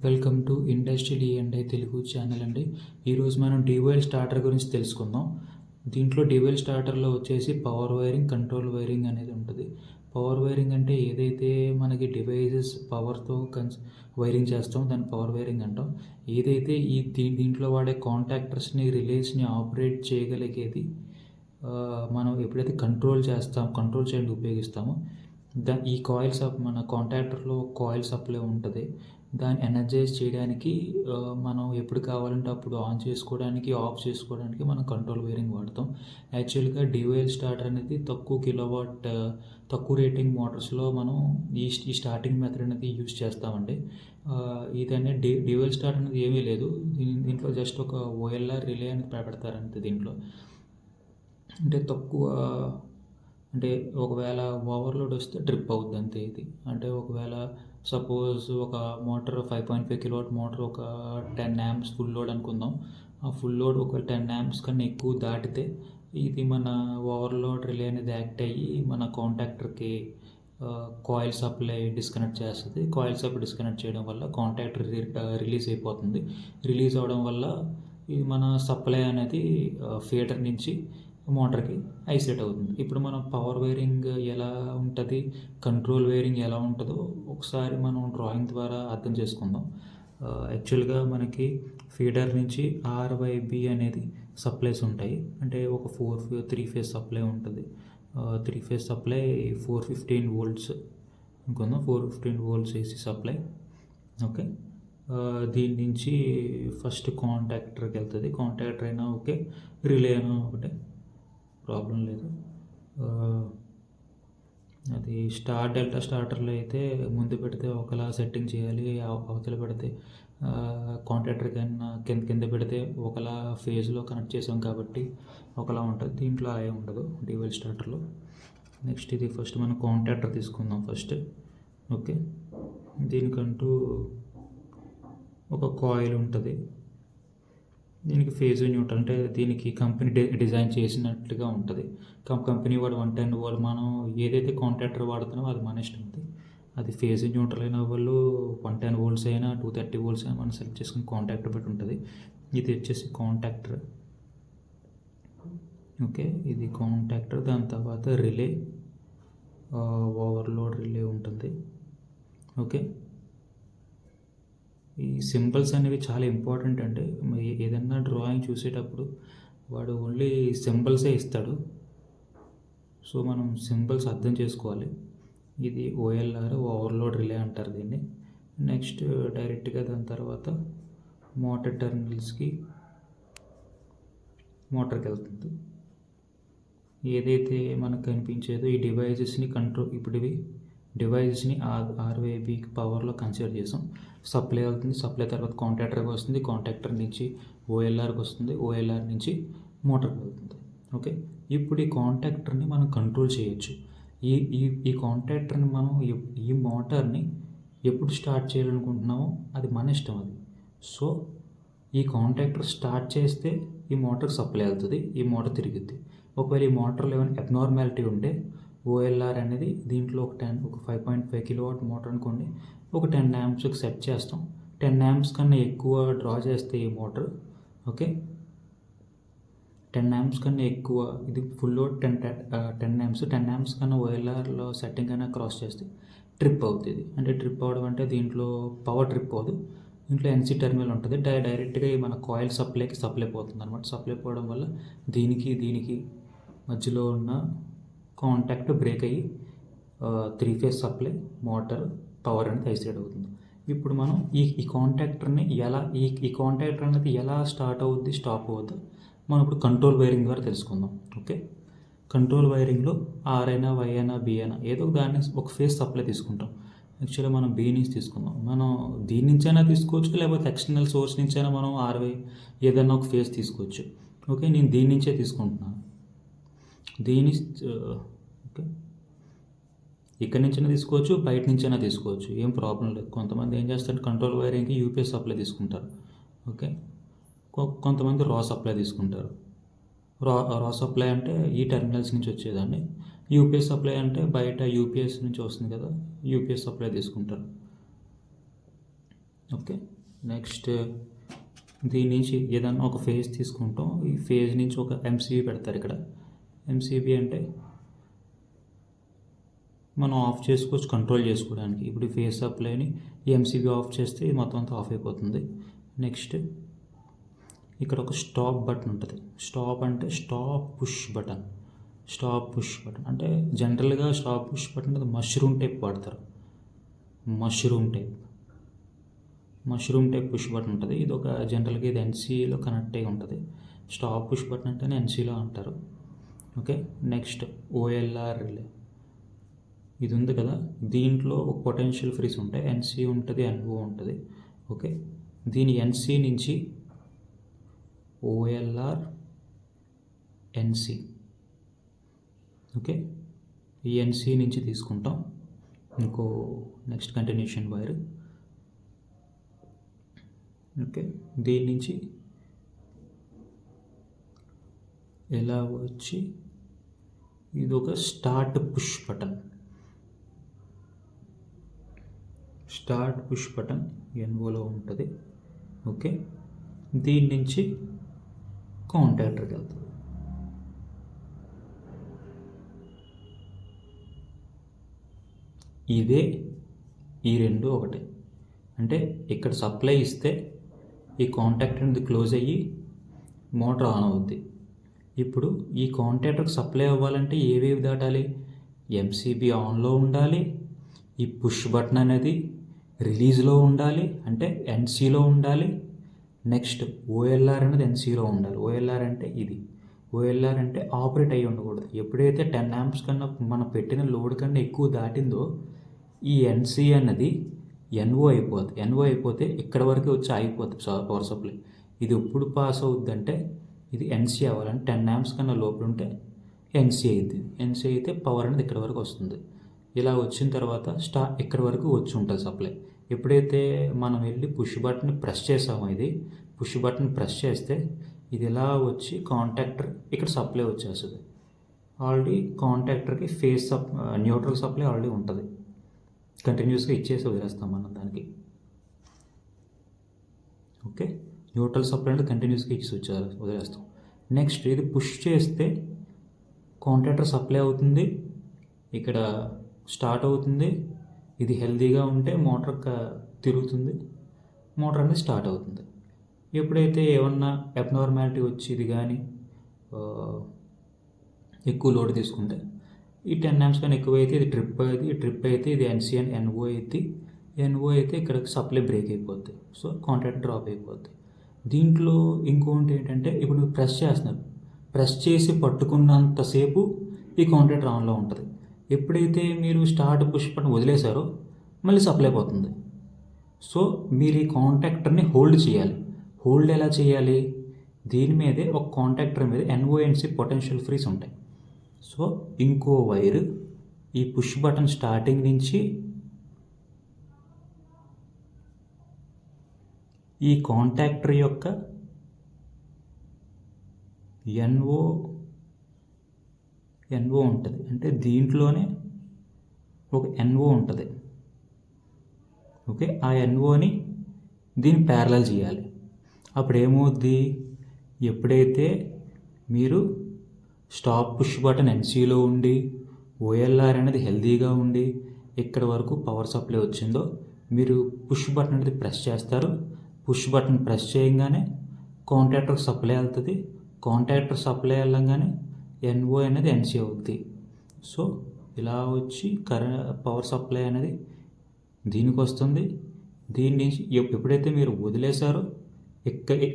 Welcome to industrial ఈ&ఐ Telugu channel అండి. ఈరోజు మనం డివైల్ స్టార్టర్ గురించి తెలుసుకుందాం. దీంట్లో డివైల్ స్టార్టర్లో వచ్చేసి పవర్ వైరింగ్, కంట్రోల్ వైరింగ్ అనేది ఉంటుంది. పవర్ వైరింగ్ అంటే ఏదైతే మనకి డివైజెస్ పవర్తో వైరింగ్ చేస్తాం దాన్ని పవర్ వైరింగ్ అంటాం. ఏదైతే దీంట్లో వాడే కాంటాక్టర్స్ని, రిలేస్ని ఆపరేట్ చేయగలిగేది మనం ఎప్పుడైతే కంట్రోల్ చేయడానికి ఉపయోగిస్తామో ఈ కాయిల్స్ మన కాంటాక్టర్లో కాయిల్ సప్లై ఉంటుంది. దాన్ని ఎనర్జైజ్ చేయడానికి మనం ఎప్పుడు కావాలంటే అప్పుడు ఆన్ చేసుకోవడానికి, ఆఫ్ చేసుకోవడానికి మనం కంట్రోల్ వైరింగ్ వాడతాం. యాక్చువల్గా డివైల్ స్టార్టర్ అనేది తక్కువ కిలోవాట్, తక్కువ రేటింగ్ మోటార్స్లో మనం ఈ స్టార్టింగ్ మెథడ్ అనేది యూజ్ చేస్తామండి. ఇదనే డివైల్ స్టార్ట్ అనేది ఏమీ లేదు. దీంట్లో జస్ట్ ఒక ఓఎల్ఆర్ రిలే అనేది పెడతారంతే. దీంట్లో అంటే తక్కువ, అంటే ఒకవేళ ఓవర్లోడ్ వస్తే ట్రిప్ అవుద్ది అంతే. ఇది అంటే ఒకవేళ సపోజ్ ఒక మోటార్ 5.5 కిలోవాట్ మోటార్ ఒక 10 amps ఫుల్ లోడ్ అనుకుందాం. ఆ ఫుల్ లోడ్ ఒక 10 amps కన్నా ఎక్కువ దాటితే ఇది మన ఓవర్లోడ్ రిలే అనేది యాక్ట్ అయ్యి మన కాంటాక్టర్కి కాయిల్ సప్లై డిస్కనెక్ట్ చేస్తుంది. కాయిల్ సప్లై డిస్కనెక్ట్ చేయడం వల్ల కాంటాక్టర్ రిలీజ్ అయిపోతుంది. రిలీజ్ అవడం వల్ల ఇది మన సప్లై అనేది ఫీడర్ నుంచి మోటార్కి ఐసోలేట్ అవుతుంది. ఇప్పుడు మనం పవర్ వైరింగ్ ఎలా ఉంటుంది, కంట్రోల్ వైరింగ్ ఎలా ఉంటుందో ఒకసారి మనం డ్రాయింగ్ ద్వారా అర్థం చేసుకుందాం. యాక్చువల్గా మనకి ఫీడర్ నుంచి ఆర్వైబి అనేది సప్లైస్ ఉంటాయి. అంటే ఒక 3 ఫేజ్ సప్లై ఉంటుంది. 3 ఫేజ్ సప్లై 415 volts అనుకుందాం. 415 volts ఏసీ సప్లై. ఓకే, దీని నుంచి ఫస్ట్ కాంటాక్టర్కి వెళ్తుంది. కాంటాక్టర్ అయినా ఓకే, రిలే అయినా ఒకటే, ప్రాబ్లం లేదు. అది డెల్టా స్టార్టర్లో అయితే ముందు పెడితే ఒకలా సెట్టింగ్ చేయాలి, అవతల పెడితే కాంటాక్టర్ కన్నా కింద పెడితే ఒకలా ఫేజ్లో కనెక్ట్ చేసాం కాబట్టి ఒకలా ఉంటుంది. దీంట్లో అలా ఉండదు డివైల్ స్టార్టర్లో. నెక్స్ట్ ఇది ఫస్ట్ మనం కాంటాక్టర్ తీసుకుందాం ఫస్ట్. ఓకే, దీనికంటూ ఒక కాయిల్ ఉంటుంది. దీనికి ఫేజ్ న్యూట్రల్, అంటే దీనికి కంపెనీ డిజైన్ చేసినట్లుగా ఉంటుంది. కంపెనీ వాడు 110 volt, మనం ఏదైతే కాంటాక్టర్ వాడుతున్నామో అది మన ఇష్టం. అది ఫేజ్ న్యూట్రల్ అయిన వాళ్ళు 110 volts అయినా 230 volts అయినా మనం సెలెక్ట్ చేసుకుని కాంటాక్టర్ పెట్టి ఉంటుంది. ఇది వచ్చేసి కాంటాక్టర్. ఓకే, ఇది కాంటాక్టర్. దాని తర్వాత రిలే, ఓవర్లోడ్ రిలే ఉంటుంది. ఓకే, ఈ సింబల్స్ అనేవి చాలా ఇంపార్టెంట్ అండి. ఏదన్నా డ్రాయింగ్ చూసేటప్పుడు వాడు ఓన్లీ సింబల్సే ఇస్తాడు. సో మనం సింబల్స్ అర్థం చేసుకోవాలి. ఇది ఓఎల్ఆర్, ఓవర్లోడ్ రిలే అంటారు దీన్ని. నెక్స్ట్ డైరెక్ట్గా దాని తర్వాత మోటార్ టెర్మినల్స్కి మోటార్కి వెళ్తుంది. ఏదైతే మనకు కనిపించేదో ఈ డివైజెస్ని కంట్రోల్, ఇప్పుడు ఇవి డివైజెస్ని ఆర్వైబి పవర్లో కన్సిడర్ చేసాం. సప్లై అవుతుంది. సప్లై తర్వాత కాంటాక్టర్కి వస్తుంది. కాంటాక్టర్ నుంచి ఓఎల్ఆర్కి వస్తుంది. ఓఎల్ఆర్ నుంచి మోటార్కి వెళ్తుంది. ఓకే, ఇప్పుడు ఈ కాంటాక్టర్ని మనం కంట్రోల్ చేయొచ్చు. ఈ కాంటాక్టర్ని మనం ఈ మోటార్ని ఎప్పుడు స్టార్ట్ చేయాలనుకుంటున్నామో అది మన ఇష్టం. అది సో ఈ కాంటాక్టర్ స్టార్ట్ చేస్తే ఈ మోటార్ సప్లై అవుతుంది, ఈ మోటార్ తిరుగుద్ది. ఒకవేళ ఈ మోటార్లో ఏమైనా అబ్నార్మాలిటీ ఉంటే ఓఎల్ఆర్ అనేది దీంట్లో ఒక 5.5 కిలోవాట్ మోటార్ అనుకోండి, ఒక 10 amps సెట్ చేస్తాం. 10 amps కన్నా ఎక్కువ డ్రా చేస్తే ఈ మోటార్, ఓకే, 10 amps కన్నా ఎక్కువ, ఇది ఫుల్ లోడ్ 10 amps, 10 amps కన్నా ఓఎల్ఆర్లో సెట్టింగ్ అయినా క్రాస్ చేస్తే ట్రిప్ అవుతుంది. అంటే ట్రిప్ అవడం అంటే దీంట్లో పవర్ ట్రిప్ అవ్వదు. దీంట్లో ఎన్సీ టెర్మినల్ ఉంటుంది. డైరెక్ట్గా మన కాయిల్ సప్లై పోతుంది అనమాట. సప్లై పోవడం వల్ల దీనికి మధ్యలో ఉన్న కాంటాక్ట్ బ్రేక్ అయ్యి 3 ఫేజ్ సప్లై, మోటార్, పవర్ అనేది ఐసోలేట్ అవుతుంది. ఇప్పుడు మనం ఈ కాంటాక్టర్ని ఈ కాంటాక్టర్ అనేది ఎలా స్టార్ట్ అవుద్ది, స్టాప్ అవుద్ది మనం ఇప్పుడు కంట్రోల్ వైరింగ్ ద్వారా తెలుసుకుందాం. ఓకే, కంట్రోల్ వైరింగ్లో ఆర్ అయినా, వై అయినా, బి అయినా ఏదో దాన్ని ఒక ఫేజ్ సప్లై తీసుకుంటాం. యాక్చువల్గా మనం బి నుంచి తీసుకుందాం. మనం దీని నుంచైనా తీసుకోవచ్చు, లేకపోతే ఎక్స్టర్నల్ సోర్స్ నుంచైనా మనం ఆర్వై ఏదైనా ఒక ఫేజ్ తీసుకోవచ్చు. ఓకే, నేను దీని నుంచే తీసుకుంటున్నాను. ఓకే, ఇక్కడి నుంచైనా తీసుకోవచ్చు, బయట నుంచైనా తీసుకోవచ్చు, ఏం ప్రాబ్లం లేదు. కొంతమంది ఏం చేస్తారు, కంట్రోల్ వైరింగ్కి యూపీఎస్ సప్లై తీసుకుంటారు. ఓకే, కొంతమంది రా సప్లై తీసుకుంటారు. రా సప్లై అంటే ఈ టెర్మినల్స్ నుంచి వచ్చేదాన్ని. యూపీఎస్ సప్లై అంటే బయట యూపీఎస్ నుంచి వస్తుంది కదా, యూపీఎస్ సప్లై తీసుకుంటారు. ఓకే. నెక్స్ట్ దీని నుంచి ఏదన్నా ఒక ఫేజ్ తీసుకుంటాం. ఈ ఫేజ్ నుంచి ఒక ఎంసీబీ పెడతారు ఇక్కడ. ఎంసీబీ అంటే మనం ఆఫ్ చేసుకోవచ్చు, కంట్రోల్ చేసుకోవడానికి. ఇప్పుడు ఫేజ్ సప్లైని ఈ ఎంసీబీ ఆఫ్ చేస్తే ఇది మొత్తం అంతా ఆఫ్ అయిపోతుంది. నెక్స్ట్ ఇక్కడ ఒక స్టాప్ బటన్ ఉంటుంది. స్టాప్ అంటే stop push button. Stop push button అంటే జనరల్గా స్టాప్ పుష్ బటన్ అది మష్రూమ్ టైప్ వాడతారు. మష్రూమ్ టైప్ పుష్ బటన్ ఉంటుంది. ఇది ఒక జనరల్గా ఇది ఎన్సీలో కనెక్ట్ అయి ఉంటుంది. స్టాప్ పుష్ బటన్ అంటేనే ఎన్సీలో అంటారు. ఓకే. నెక్స్ట్ ఓఎల్ఆర్ రిలే ఇది ఉంది కదా, దీంట్లో ఒక పొటెన్షియల్ ఫ్రీస్ ఉంటాయి. ఎన్సీ ఉంటుంది, ఎన్ఓ ఉంటుంది. ఓకే. దీని ఎన్సీ నుంచి ఓఎల్ఆర్ ఎన్సీ. ఓకే. ఈ ఎన్సీ నుంచి తీసుకుంటాం ఇంకో నెక్స్ట్ కంటిన్యూషన్ వైర్. ఓకే. దీని నుంచి ఎలా వచ్చి ఇది ఒక start push button. Start push button ఎన్ఓలో ఉంటుంది. ఓకే. దీని నుంచి కాంటాక్టర్కి వెళ్తుంది. ఇదే ఈ రెండు ఒకటే. అంటే ఇక్కడ సప్లై ఇస్తే ఈ కాంటాక్ట్ అనేది క్లోజ్ అయ్యి మోటార్ ఆన్ అవుద్ది. ఇప్పుడు ఈ కాంటాక్టర్కి సప్లై అవ్వాలంటే ఏవేవి దాటాలి? ఎంసీబీ ఆన్లో ఉండాలి, ఈ పుష్ బటన్ అనేది రిలీజ్లో ఉండాలి, అంటే ఎన్సీలో ఉండాలి. నెక్స్ట్ ఓఎల్ఆర్ అనేది ఎన్సీలో ఉండాలి. ఓఎల్ఆర్ అంటే ఇది. ఓఎల్ఆర్ అంటే ఆపరేట్ అయ్యి ఉండకూడదు. ఎప్పుడైతే 10 amps కన్నా మనం పెట్టిన లోడ్ కన్నా ఎక్కువ దాటిందో ఈ ఎన్సీ అన్నది ఎన్ఓ అయిపోద్ది. ఎన్ఓ అయిపోతే ఇక్కడ వరకు వచ్చి ఆగిపోతుంది పవర్ సప్లై. ఇది ఎప్పుడు పాస్ అవుద్దంటే ఇది ఎన్సీ అవ్వాలంటే 10 amps కన్నా లోపల ఉంటే ఎన్సీ అయింది. ఎన్సీ అయితే పవర్ అనేది ఇక్కడ వరకు వస్తుంది. ఇలా వచ్చిన తర్వాత ఇక్కడ వరకు వచ్చి ఉంటుంది సప్లై. ఎప్పుడైతే మనం వెళ్ళి పుష్ బటన్ ప్రెస్ చేసామో, ఇది పుష్ బటన్ ప్రెస్ చేస్తే ఇది ఇలా వచ్చి కాంటాక్టర్ ఇక్కడ సప్లై వచ్చేస్తుంది. ఆల్రెడీ కాంటాక్టర్కి ఫేజ్ న్యూట్రల్ సప్లై ఆల్రెడీ ఉంటుంది. కంటిన్యూస్గా ఇచ్చేసి వదిలేస్తాం మనం దానికి. ఓకే. న్యూట్రల్ సప్లై అంటే కంటిన్యూస్గా ఇచ్చి వదిలేస్తాం. నెక్స్ట్ ఇది పుష్ చేస్తే కాంటాక్టర్ సప్లై అవుతుంది, ఇక్కడ స్టార్ట్ అవుతుంది. ఇది హెల్తీగా ఉంటే మోటార్ తిరుగుతుంది, మోటార్ అనేది స్టార్ట్ అవుతుంది. ఎప్పుడైతే ఏమన్నా అబ్నార్మాలిటీ వచ్చి ఇది కానీ ఎక్కువ లోడ్ తీసుకుంటే ఈ 10 amps కానీ ఎక్కువ అయితే ఇది ట్రిప్ అయితే ఇది ఎన్సీ అండ్ ఎన్ఓ అయితే ఇక్కడ సప్లై బ్రేక్ అయిపోద్ది. సో కాంటాక్ట్ డ్రాప్ అయిపోద్ది. దీంట్లో ఇంకోటి ఏంటంటే ఇప్పుడు ప్రెస్ చేస్తున్నారు, ప్రెస్ చేసి పట్టుకున్నంతసేపు ఈ కాంటాక్టర్ ఆన్లో ఉంటుంది. ఎప్పుడైతే మీరు స్టార్ట్ పుష్ బటన్ వదిలేశారో మళ్ళీ సప్లై పోతుంది. సో మీరు ఈ కాంటాక్టర్ని హోల్డ్ చేయాలి. హోల్డ్ ఎలా చేయాలి? దీని మీదే ఒక కాంటాక్టర్ మీద ఎన్ఓఎన్సీ పొటెన్షియల్ ఫ్రీస్ ఉంటాయి. సో ఇంకో వైర్ ఈ పుష్ బటన్ స్టార్టింగ్ నుంచి ఈ కాంటాక్టర్ యొక్క ఎన్ఓ ఉంటుంది. అంటే దీంట్లోనే ఒక ఎన్ఓ ఉంటుంది. ఓకే. ఆ ఎన్ఓని దీన్ని ప్యారలల్ చేయాలి. అప్పుడు ఏమవుద్ది? ఎప్పుడైతే మీరు స్టాప్ పుష్ బటన్ ఎన్సీలో ఉండి ఓఎల్ఆర్ అనేది హెల్తీగా ఉండి ఇక్కడ వరకు పవర్ సప్లై వచ్చిందో మీరు పుష్ బటన్ అనేది ప్రెస్ చేస్తారు. పుష్ బటన్ ప్రెస్ చేయగానే కాంటాక్టర్ సప్లై వెళ్తుంది. కాంటాక్టర్ సప్లై వెళ్ళగానే ఎన్ఓ అనేది ఎన్సీ అవుద్ది. సో ఇలా వచ్చి పవర్ సప్లై అనేది దీనికి వస్తుంది. దీని నుంచి ఎప్పుడైతే మీరు వదిలేశారో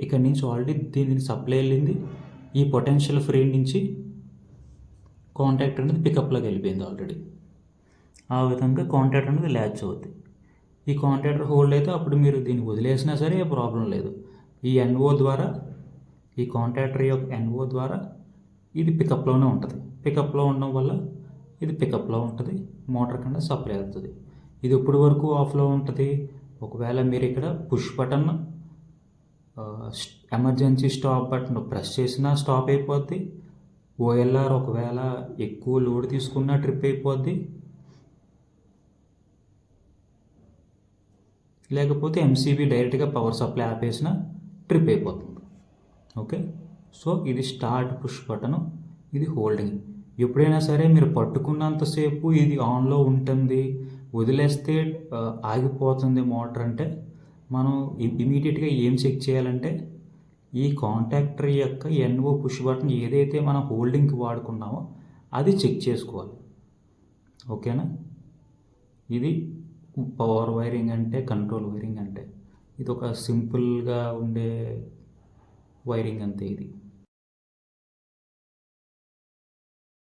ఇక్కడ నుంచి ఆల్రెడీ దీనికి సప్లై వెళ్ళింది. ఈ పొటెన్షియల్ ఫ్రీ నుంచి కాంటాక్టర్ అనేది పికప్లోకి వెళ్ళిపోయింది ఆల్రెడీ. ఆ విధంగా కాంటాక్టర్ అనేది ల్యాచ్ అవుద్ది. ఈ కాంటాక్టర్ హోల్డ్ అయితే అప్పుడు మీరు దీన్ని వదిలేసినా సరే ఏ ప్రాబ్లం లేదు. ఈ ఎన్ఓ ద్వారా, ఈ కాంటాక్టర్ యొక్క ఎన్ఓ ద్వారా ఇది పికప్లోనే ఉంటుంది. పికప్లో ఉండడం వల్ల ఇది పికప్లో ఉంటుంది, మోటార్ కింద సప్లై అవుతుంది. ఇది ఎప్పటి వరకు ఆఫ్లో ఉంటుంది? ఒకవేళ మీరు ఇక్కడ push button emergency stop button press చేసినా స్టాప్ అయిపోద్ది. ఓఎల్ఆర్ ఒకవేళ ఎక్కువ లోడ్ తీసుకున్నా ట్రిప్ అయిపోద్ది. లేకపోతే ఎంసీబీ డైరెక్ట్గా పవర్ సప్లై ఆపేసిన ట్రిప్ అయిపోతుంది. ఓకే, సో ఇది స్టార్ట్ పుష్ బటను, ఇది హోల్డింగ్. ఎప్పుడైనా సరే మీరు పట్టుకున్నంతసేపు ఇది ఆన్లో ఉంటుంది, వదిలేస్తే ఆగిపోతుంది మోటార్ అంటే మనం ఇమీడియట్గా ఏం చెక్ చేయాలంటే ఈ కాంటాక్టర్ యొక్క ఎన్ఓ పుష్ బటన్ ఏదైతే మనం హోల్డింగ్కి వాడుకున్నామో అది చెక్ చేసుకోవాలి. ఓకేనా, ఇది పవర్ వైరింగ్ అంటే, కంట్రోల్ వైరింగ్ అంటే ఇది ఒక సింపుల్గా ఉండే వైరింగ్ అంతే ఇది.